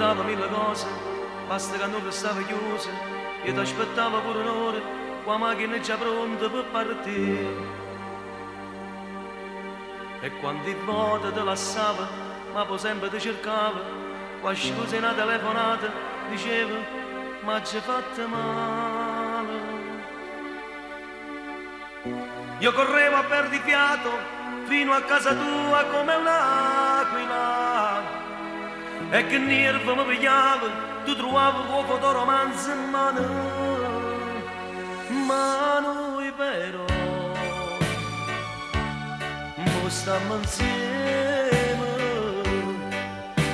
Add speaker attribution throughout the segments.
Speaker 1: raccontava mille cose, basta che non restava chiusa, io ti aspettavo pure un'ora, con la macchina già pronta per partire. E quante volte te lasciava, ma poi sempre ti cercava, quando scusa una telefonata, diceva, ma ci fatta male. Io correvo a perdi fiato, fino a casa tua come un'aquila, e che nervo mi pigliava, tu trovavi un fotoromanzo in mano, ma noi però stiamo insieme,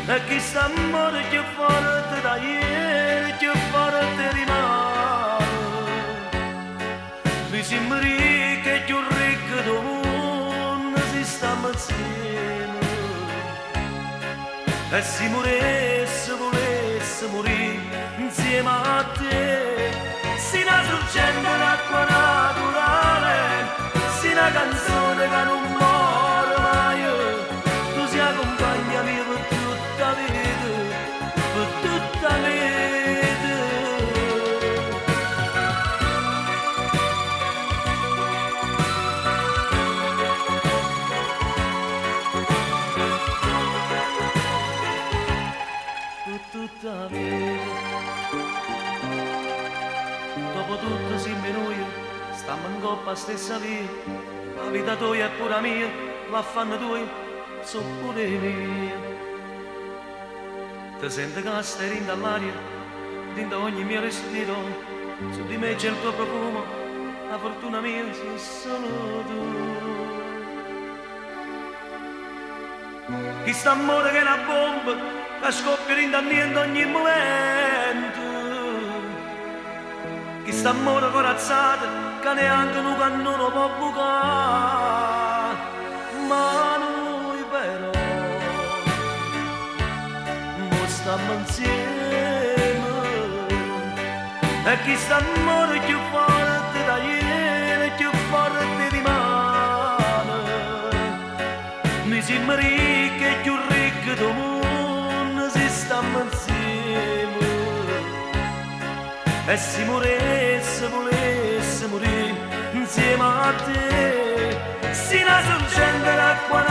Speaker 1: e chi sta amore più forte da ieri, più forte rimane. Mi sembra che più ricco del mondo si stiamo insieme, e se moresse, volesse morire insieme a te, si una sorgente d'acqua naturale, si una canzone che non muore mai, tu sei accompagna mia per tutta la vita, per tutta la vita. Per tutta la vita. Dopo tutto si noi stiamo in coppa stessa via, la vita tua è pure mia, l'affanno tuo sono pure mia. Ti senti che stai rinda all'aria, dentro ogni mio respiro, su di me c'è il tuo profumo, la fortuna mia sei solo tu. Chi sta amore che è una bomba, che scoppia rinda niente ogni momento. Chi sta amore corazzata, che neanche un cannone può bucare, ma noi però mo stiamo insieme, e chi sta amore più forte da ieri, più forte rimane. Mi sembra che più ricco del mondo si stiamo insieme, e se moresse, volesse morire insieme a te, si una sorgente d'acqua